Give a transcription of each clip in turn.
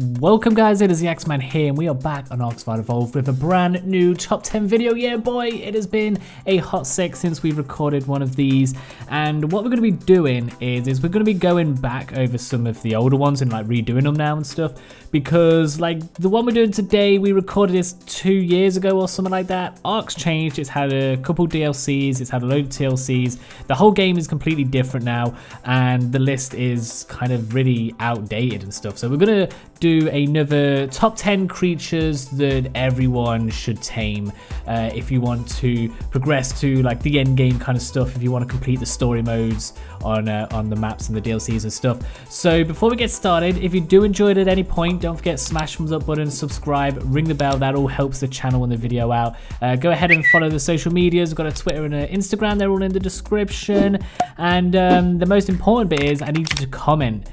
Welcome guys, it is the AxeMan here and we are back on Ark Survival Evolved with a brand new top 10 video. Yeah boy, it has been a hot sec since we've recorded one of these, and what we're going to be doing is we're going to be going back over some of the older ones and like redoing them now and stuff, because like the one we're doing today, we recorded this 2 years ago or something like that. Ark's changed, it's had a couple DLCs, it's had a load of TLCs, the whole game is completely different now and the list is kind of really outdated and stuff. So we're going to do another top 10 creatures that everyone should tame if you want to progress to like the end game kind of stuff, if you want to complete the story modes on the maps and the DLCs and stuff. So before we get started, if you do enjoy it at any point, don't forget smash thumbs up button, subscribe, ring the bell. That all helps the channel and the video out. Go ahead and follow the social medias. We've got a Twitter and an Instagram, they're all in the description. And the most important bit is I need you to comment.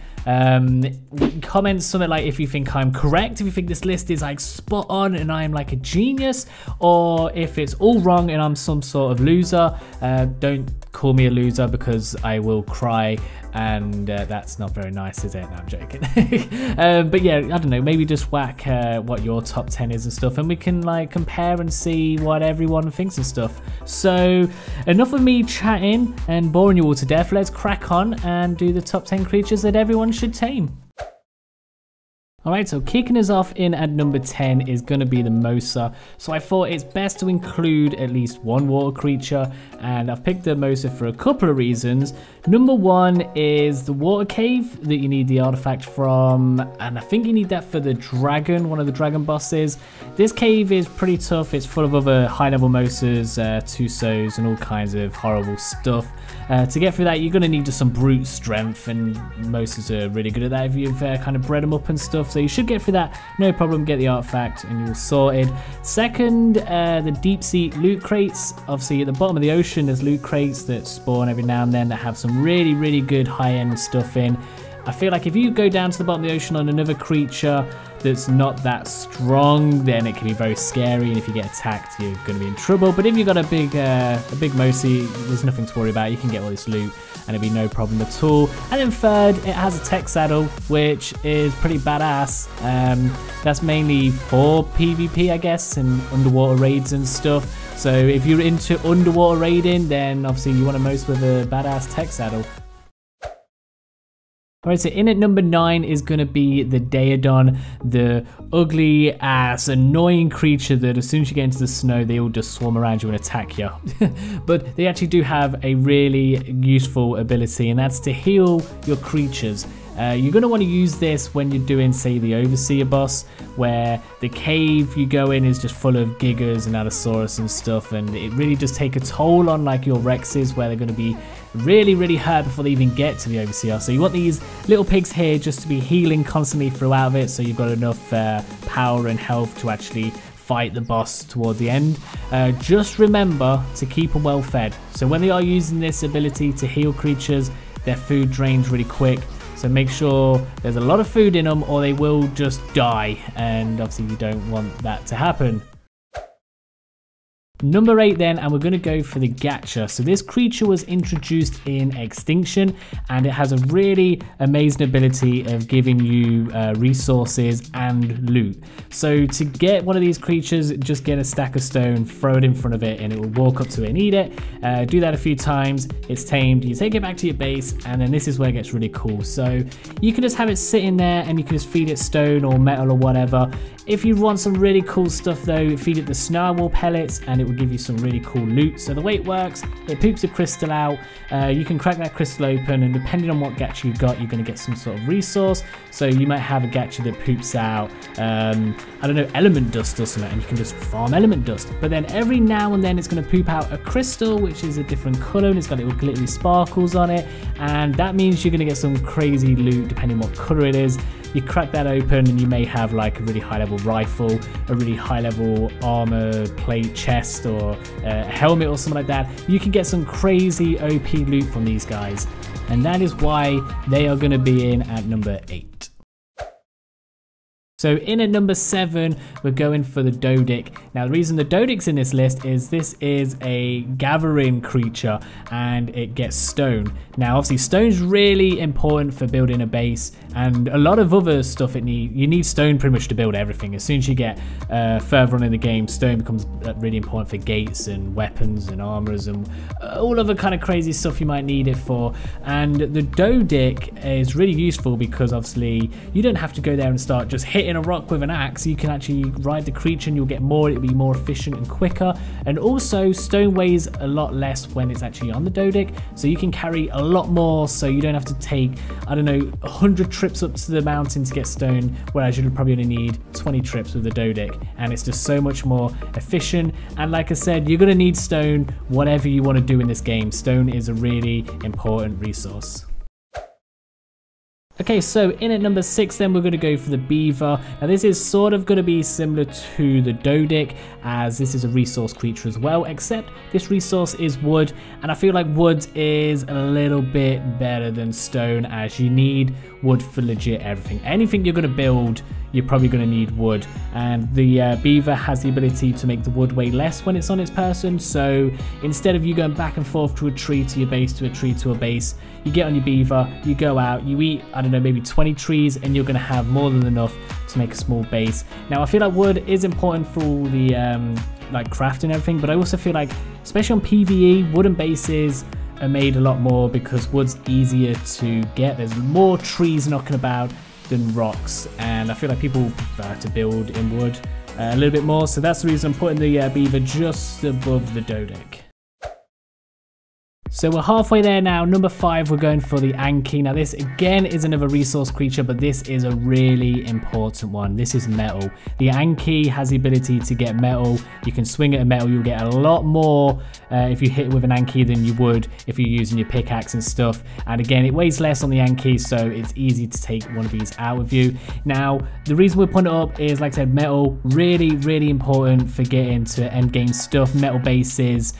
Comment something like if you think I'm correct, if you think this list is like spot on and I am like a genius, or if it's all wrong and I'm some sort of loser. Don't call me a loser because I will cry, and that's not very nice, is it? No, I'm joking. But yeah, I don't know, maybe just whack what your top 10 is and stuff, and we can like compare and see what everyone thinks and stuff. So enough of me chatting and boring you all to death. Let's crack on and do the top 10 creatures that everyone should tame. Alright, so kicking us off in at number 10 is going to be the Mosa. So I thought it's best to include at least one water creature, and I've picked the Mosa for a couple of reasons. Number one is the water cave that you need the artifact from, and I think you need that for the dragon, one of the dragon bosses. This cave is pretty tough, it's full of other high level Mosas, Tusos and all kinds of horrible stuff. To get through that, you're going to need just some brute strength, and Mosas are really good at that if you've kind of bred them up and stuff. So you should get through that, no problem, get the artifact and you're sorted. Second, the deep sea loot crates. Obviously at the bottom of the ocean there's loot crates that spawn every now and then that have some really good high-end stuff in. I feel like if you go down to the bottom of the ocean on another creature that's not that strong, then it can be very scary, and if you get attacked you're going to be in trouble. But if you've got a big Mosi, there's nothing to worry about. You can get all this loot and it'll be no problem at all. And then third, it has a tech saddle, which is pretty badass. That's mainly for PvP, I guess, and underwater raids and stuff. So if you're into underwater raiding, then obviously you want a Mosa with a badass tech saddle. Alright, so in at number 9 is going to be the Daedon, the ugly ass annoying creature that as soon as you get into the snow they all just swarm around you and attack you. But they actually do have a really useful ability, and that's to heal your creatures. You're going to want to use this when you're doing, say, the Overseer boss, where the cave you go in is just full of Gigas and Allosaurus and stuff, and it really does take a toll on like your Rexes, where they're going to be really hurt before they even get to the Overseer. So you want these little pigs here just to be healing constantly throughout it, so you've got enough power and health to actually fight the boss toward the end. Just remember to keep them well fed. So when they are using this ability to heal creatures, their food drains really quick. So make sure there's a lot of food in them or they will just die, and obviously you don't want that to happen. Number 8 then, and we're going to go for the GACHA. So this creature was introduced in Extinction, and it has a really amazing ability of giving you resources and loot. So to get one of these creatures, just get a stack of stone, throw it in front of it, and it will walk up to it and eat it. Do that a few times, it's tamed, you take it back to your base, and then this is where it gets really cool. So you can just have it sitting there and you can just feed it stone or metal or whatever. If you want some really cool stuff though, feed it the snarl pellets and it will give you some really cool loot. So the way it works, it poops a crystal out, you can crack that crystal open, and depending on what gacha you've got, you're going to get some sort of resource. So you might have a gacha that poops out, I don't know, element dust or something, and you can just farm element dust. But then every now and then it's going to poop out a crystal, which is a different colour, and it's got little glittery sparkles on it, and that means you're going to get some crazy loot depending on what colour it is. You crack that open and you may have like a really high level rifle, a really high level armor plate chest, or a helmet or something like that. You can get some crazy OP loot from these guys, and that is why they are going to be in at number 8. So in at number 7, we're going for the Dodic. Now the reason the Dodic's in this list is this is a gathering creature and it gets stone. Now obviously stone's really important for building a base and a lot of other stuff you need stone pretty much to build everything. As soon as you get further on in the game, stone becomes really important for gates and weapons and armors and all other kind of crazy stuff you might need it for. And the Dodic is really useful because obviously you don't have to go there and start just hitting a rock with an axe. You can actually ride the creature and you'll get more, it'll be more efficient and quicker. And also stone weighs a lot less when it's actually on the Dodic, so you can carry a lot more, so you don't have to take, I don't know, 100 trips up to the mountain to get stone, whereas you'll probably only need 20 trips with the Dodic, and it's just so much more efficient. And like I said, you're going to need stone whatever you want to do in this game. Stone is a really important resource. Okay, so in at number 6 then we're going to go for the beaver. Now this is sort of going to be similar to the Dodic, as this is a resource creature as well, except this resource is wood, and I feel like wood is a little bit better than stone, as you need wood for legit everything. Anything you're going to build, you're probably going to need wood, and the beaver has the ability to make the wood weigh less when it's on its person. So instead of you going back and forth to a tree to your base, to a tree to a base, you get on your beaver, you go out, you eat, I don't know, maybe 20 trees, and you're going to have more than enough to make a small base. Now I feel like wood is important for all the like crafting and everything, but I also feel like, especially on PvE, wooden bases are made a lot more because wood's easier to get. There's more trees knocking about than rocks, and I feel like people prefer to build in wood a little bit more, so that's the reason I'm putting the beaver just above the Dodic. So we're halfway there now. Number 5, we're going for the Anky. Now this again is another resource creature, but this is a really important one. This is metal. The Anky has the ability to get metal. You can swing at a metal. You'll get a lot more if you hit with an Anky than you would if you're using your pickaxe and stuff. And again, it weighs less on the Anky, so it's easy to take one of these out with you. Now, the reason we're putting it up is, like I said, metal, really, really important for getting to end game stuff. Metal bases,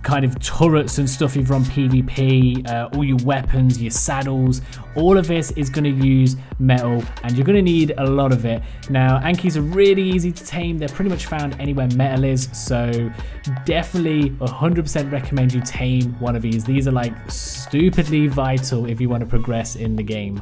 kind of turrets and stuff if you're on PvP, all your weapons, your saddles, all of this is going to use metal, and you're going to need a lot of it. Now Ankys are really easy to tame. They're pretty much found anywhere metal is, so definitely 100% recommend you tame one of these. These are like stupidly vital if you want to progress in the game.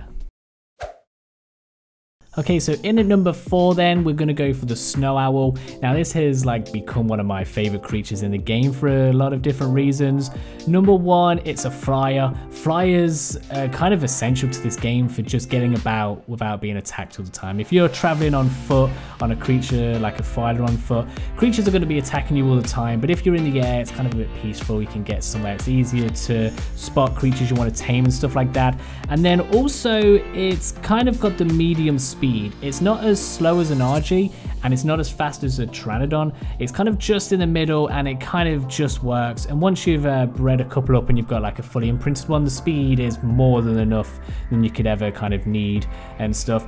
Okay, so in at number 4 then, we're going to go for the Snow Owl. Now this has like become one of my favorite creatures in the game for a lot of different reasons. Number 1, it's a flyer. Flyers are kind of essential to this game for just getting about without being attacked all the time. If you're traveling on foot on a creature like a fighter on foot, creatures are going to be attacking you all the time, but if you're in the air, it's kind of a bit peaceful. You can get somewhere. It's easier to spot creatures you want to tame and stuff like that. And then also, it's kind of got the medium speed. It's not as slow as an RG, and it's not as fast as a Pteranodon. It's kind of just in the middle, and it kind of just works. And once you've bred a couple up and you've got like a fully imprinted one, the speed is more than enough than you could ever kind of need and stuff.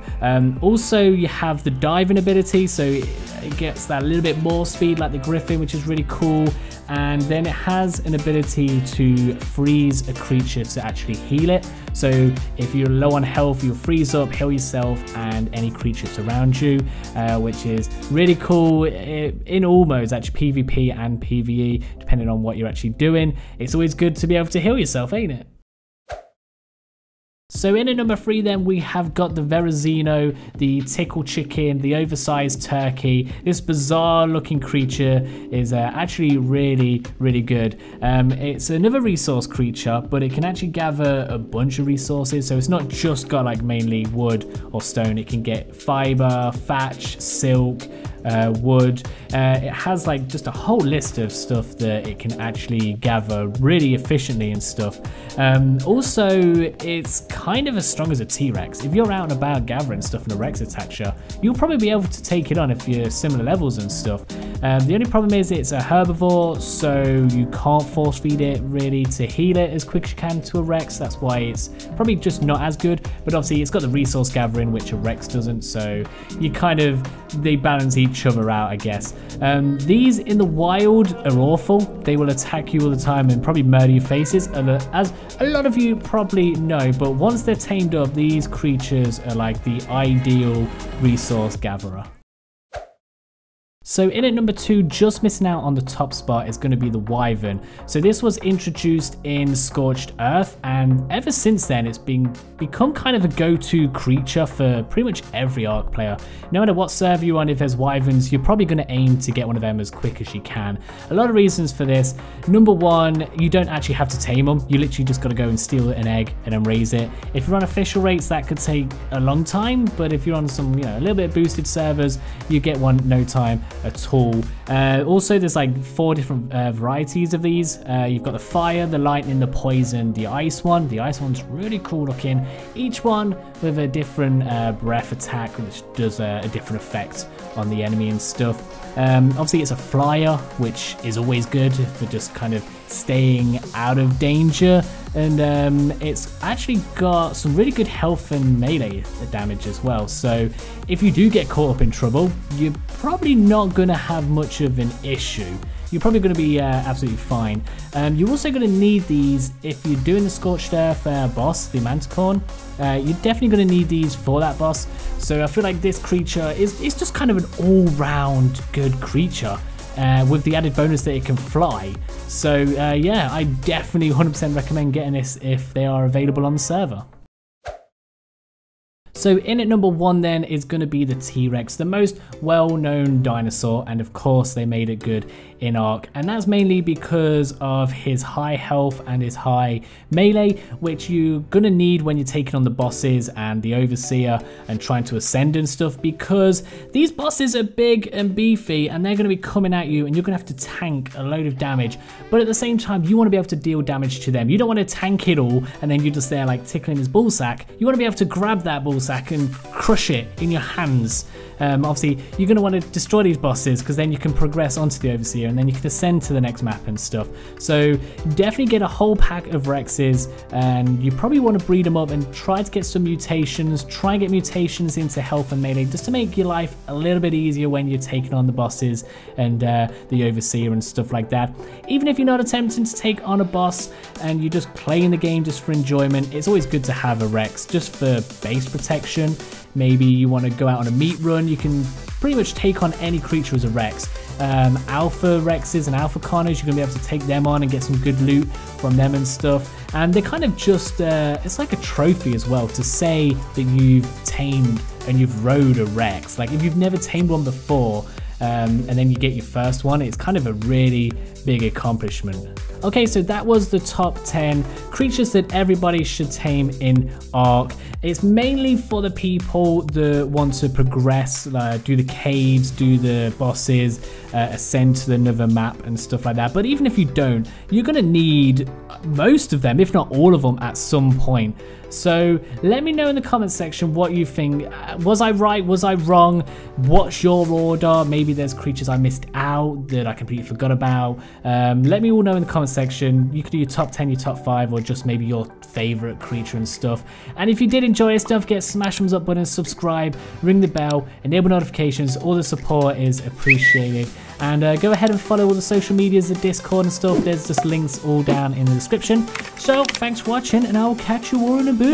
Also, you have the diving ability, so it gets that little bit more speed like the Griffin, which is really cool. And then it has an ability to freeze a creature to actually heal it. So if you're low on health, you'll freeze up, heal yourself and any creatures around you, which is really cool in all modes, actually PvP and PvE, depending on what you're actually doing. It's always good to be able to heal yourself, ain't it? So in at number 3 then, we have got the Therizino, the tickle chicken, the oversized turkey. This bizarre looking creature is actually really, really good. It's another resource creature, but it can actually gather a bunch of resources. So it's not just got like mainly wood or stone. It can get fiber, thatch, silk, wood. It has like just a whole list of stuff that it can actually gather really efficiently and stuff. Also, it's kind of as strong as a T-Rex. If you're out and about gathering stuff and a Rex attacks you, you'll probably be able to take it on if you're similar levels and stuff. The only problem is it's a herbivore, so you can't force feed it really to heal it as quick as you can to a Rex. That's why it's probably just not as good, but obviously it's got the resource gathering, which a Rex doesn't, so you kind of, they balance each each other out, I guess. These in the wild are awful. They will attack you all the time and probably murder your faces, as a lot of you probably know. But once they're tamed up, these creatures are like the ideal resource gatherer. So in at number 2, just missing out on the top spot, is going to be the Wyvern. So this was introduced in Scorched Earth, and ever since then it's become kind of a go-to creature for pretty much every Ark player. No matter what server you're on, if there's Wyverns, you're probably going to aim to get one of them as quick as you can. A lot of reasons for this. Number 1, you don't actually have to tame them. You literally just got to go and steal an egg and then raise it. If you're on official rates, that could take a long time, but if you're on some, a little bit boosted servers, you get one no time at all. Also, there's like 4 different varieties of these. You've got the fire, the lightning, the poison, the ice one. The ice one's really cool looking. Each one with a different breath attack, which does a different effect on the enemy and stuff. Obviously it's a flyer, which is always good for just kind of staying out of danger, and it's actually got some really good health and melee damage as well. So if you do get caught up in trouble, you're probably not going to have much of an issue. You're probably going to be absolutely fine. You're also going to need these if you're doing the Scorched Earth boss, the Manticorn. You're definitely going to need these for that boss. So I feel like this creature is just kind of an all-round good creature, with the added bonus that it can fly. So yeah, I definitely 100% recommend getting this if they are available on the server. So in at number 1 then is going to be the T-Rex, the most well-known dinosaur, and of course they made it good in Ark, and that's mainly because of his high health and his high melee, which you're going to need when you're taking on the bosses and the Overseer and trying to ascend and stuff, because these bosses are big and beefy and they're going to be coming at you and you're going to have to tank a load of damage, but at the same time you want to be able to deal damage to them. You don't want to tank it all and then you're just there like tickling his ballsack. You want to be able to grab that ballsack and crush it in your hands. Obviously you're going to want to destroy these bosses because then you can progress onto the Overseer and then you can ascend to the next map and stuff. So definitely get a whole pack of Rexes, and you probably want to breed them up and try to get some mutations. Try and get mutations into health and melee just to make your life a little bit easier when you're taking on the bosses and the Overseer and stuff like that. Even if you're not attempting to take on a boss and you're just playing the game just for enjoyment, it's always good to have a Rex just for base protection. Maybe you want to go out on a meat run, you can pretty much take on any creature as a Rex. Alpha Rexes and Alpha Carnage, you're going to be able to take them on and get some good loot from them and stuff. And they're kind of just, it's like a trophy as well to say that you've tamed and you've rode a Rex. Like if you've never tamed one before, and then you get your first one, it's kind of a really big accomplishment. Okay, so that was the top 10 creatures that everybody should tame in Ark. It's mainly for the people that want to progress, do the caves, do the bosses, ascend to another map and stuff like that. But even if you don't, you're gonna need most of them, if not all of them, at some point. So let me know in the comments section what you think. Was I right? Was I wrong? What's your order? Maybe there's creatures I missed out that I completely forgot about. Let me all know in the comments section. You could do your top 10, your top 5, or just maybe your favorite creature and stuff. And if you did enjoy this, don't forget to smash thumbs up button, subscribe, ring the bell, enable notifications. All the support is appreciated. And go ahead and follow all the social medias, the Discord and stuff. There's just links all down in the description. So thanks for watching, and I'll catch you all in a bit.